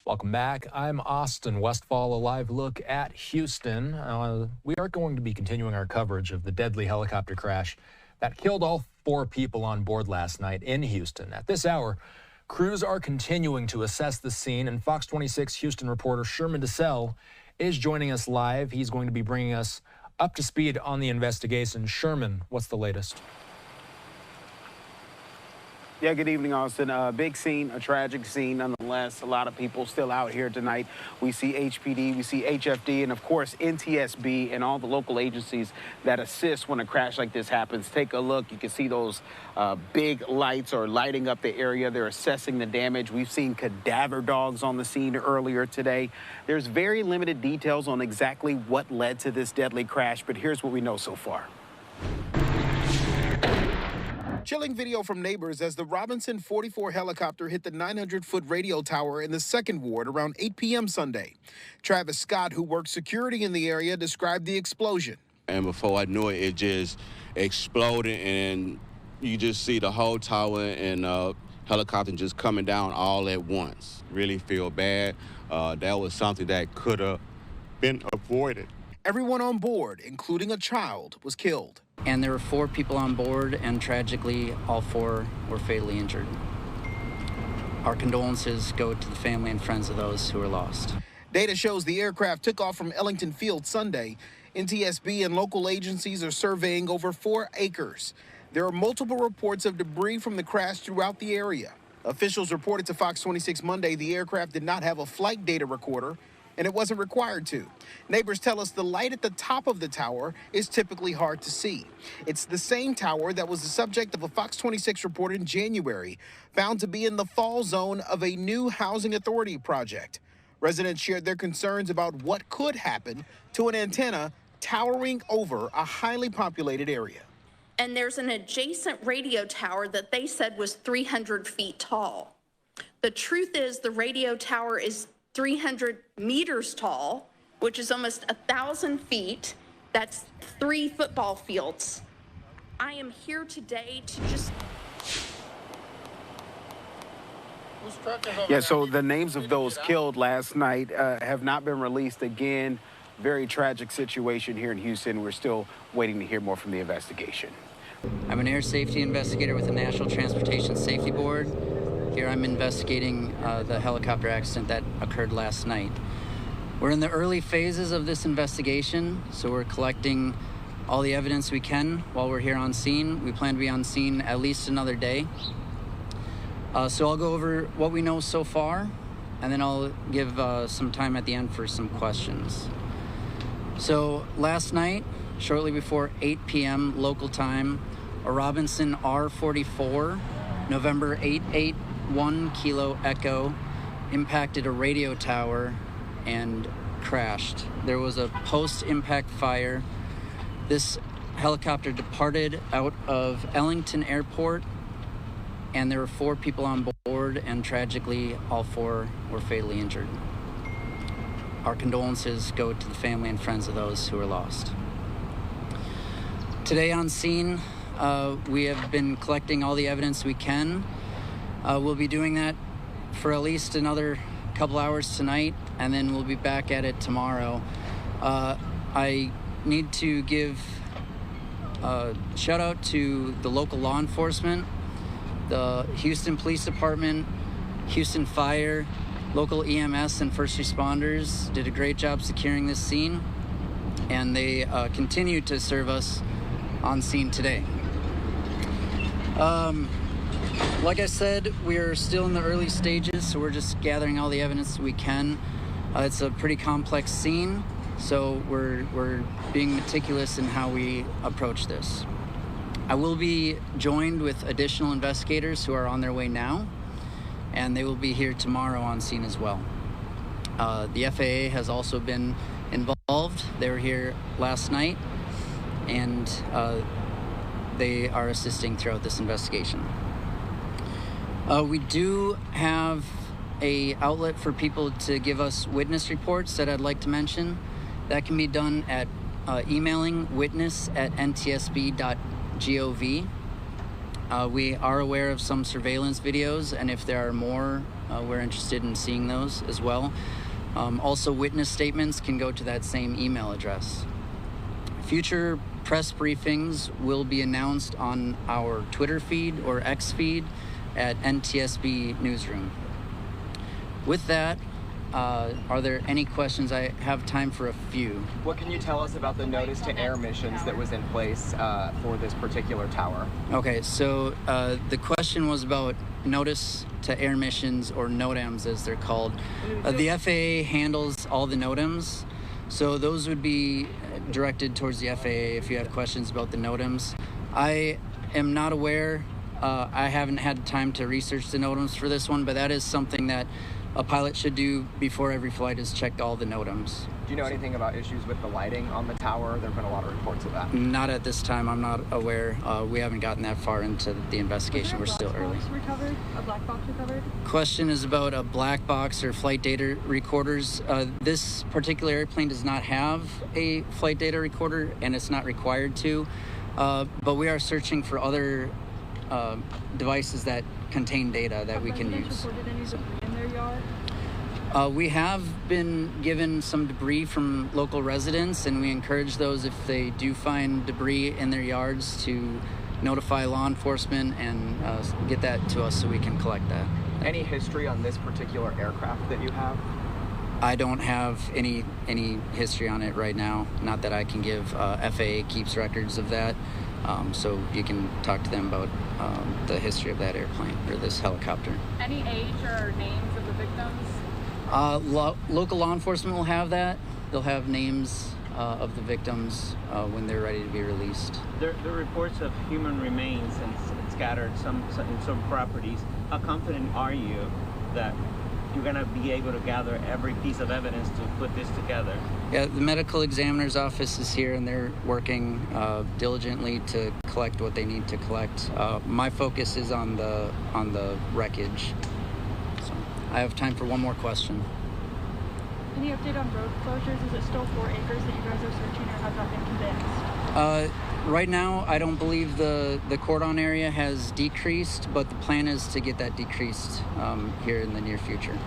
Welcome back. I'm Austin Westfall, a live look at Houston. We are going to be continuing our coverage of the deadly helicopter crash that killed all 4 people on board last night in Houston. At this hour, crews are continuing to assess the scene, and Fox 26 Houston reporter Sherman DeSell is joining us live. He's going to be bringing us up to speed on the investigation. Sherman, what's the latest? Yeah, good evening, Austin. A big scene, a tragic scene nonetheless. A lot of people still out here tonight. We see HPD, we see HFD, and of course NTSB and all the local agencies that assist when a crash like this happens. Take a look. You can see those big lights are lighting up the area. They're assessing the damage. We've seen cadaver dogs on the scene earlier today. There's very limited details on exactly what led to this deadly crash, but here's what we know so far. Chilling video from neighbors as the Robinson 44 helicopter hit the 900-foot radio tower in the 2nd Ward around 8 p.m. Sunday. Travis Scott, who works security in the area, described the explosion. And before I knew it, it just exploded, and you just see the whole tower and helicopter just coming down all at once. Really feel bad. That was something that could have been avoided. Everyone on board, including a child, was killed. And there were 4 people on board, and tragically, all 4 were fatally injured. Our condolences go to the family and friends of those who were lost. Data shows the aircraft took off from Ellington Field Sunday. NTSB and local agencies are surveying over 4 acres. There are multiple reports of debris from the crash throughout the area. Officials reported to Fox 26 Monday the aircraft did not have a flight data recorder, and it wasn't required to. Neighbors tell us the light at the top of the tower is typically hard to see. It's the same tower that was the subject of a Fox 26 report in January, found to be in the fall zone of a new housing authority project. Residents shared their concerns about what could happen to an antenna towering over a highly populated area. And there's an adjacent radio tower that they said was 300 feet tall. The truth is the radio tower is 300 meters tall, which is almost 1,000 feet. That's 3 football fields. I am here today to just... Yeah, so the names of those killed last night have not been released again. Very tragic situation here in Houston. We're still waiting to hear more from the investigation. I'm an air safety investigator with the National Transportation Safety Board. Here I'm investigating the helicopter accident that occurred last night. We're in the early phases of this investigation, so we're collecting all the evidence we can while we're here on scene. We plan to be on scene at least another day. So I'll go over what we know so far, and then I'll give some time at the end for some questions. So last night, shortly before 8 p.m. local time, a Robinson R-44, November 881 Kilo Echo, impacted a radio tower and crashed. There was a post-impact fire. This helicopter departed out of Ellington Airport, and there were 4 people on board, and tragically, all 4 were fatally injured. Our condolences go to the family and friends of those who were lost. Today on scene, we have been collecting all the evidence we can. We'll be doing that for at least another couple hours tonight, and then we'll be back at it tomorrow. I need to give a shout out to the local law enforcement, the Houston Police Department, Houston Fire, local EMS and first responders did a great job securing this scene, and they continue to serve us on scene today. Like I said, we're still in the early stages, so we're just gathering all the evidence we can. It's a pretty complex scene, so we're being meticulous in how we approach this. I will be joined with additional investigators who are on their way now, and they will be here tomorrow on scene as well. The FAA has also been involved. They were here last night, and they are assisting throughout this investigation. We do have an outlet for people to give us witness reports that I'd like to mention. That can be done at emailing witness@ntsb.gov. We are aware of some surveillance videos, and if there are more we're interested in seeing those as well. Also, witness statements can go to that same email address. Future press briefings will be announced on our Twitter feed or X feed at NTSB Newsroom. With that, are there any questions? I have time for a few. What can you tell us about the notice to air missions that was in place for this particular tower? Okay, so the question was about notice to air missions, or NOTAMs as they're called. The FAA handles all the NOTAMs, so those would be directed towards the FAA if you have questions about the NOTAMs. I am not aware. I haven't had time to research the NOTAMs for this one, but that is something that a pilot should do before every flight, is check all the NOTAMs. Do you know anything about issues with the lighting on the tower? There have been a lot of reports of that. Not at this time. I'm not aware. We haven't gotten that far into the investigation. We're still early. A black box recovered? Question is about a black box or flight data recorders. This particular airplane does not have a flight data recorder, and it's not required to. But we are searching for other devices that contain data that we can use. Reported any debris in their yard? We have been given some debris from local residents, and we encourage those, if they do find debris in their yards, to notify law enforcement and get that to us so we can collect that. Any history on this particular aircraft that you have? I don't have any history on it right now. Not that I can give. FAA keeps records of that, so you can talk to them about the history of that airplane or this helicopter. Any age or names of the victims? Local law enforcement will have that. They'll have names of the victims when they're ready to be released. There are reports of human remains and scattered in some properties. How confident are you that you're going to be able to gather every piece of evidence to put this together? Yeah, the medical examiner's office is here, and they're working diligently to collect what they need to collect. My focus is on the wreckage. So I have time for one more question. Any update on road closures? Is it still 4 acres that you guys are searching, or has that been condensed? Right now, I don't believe the cordon area has decreased, but the plan is to get that decreased here in the near future.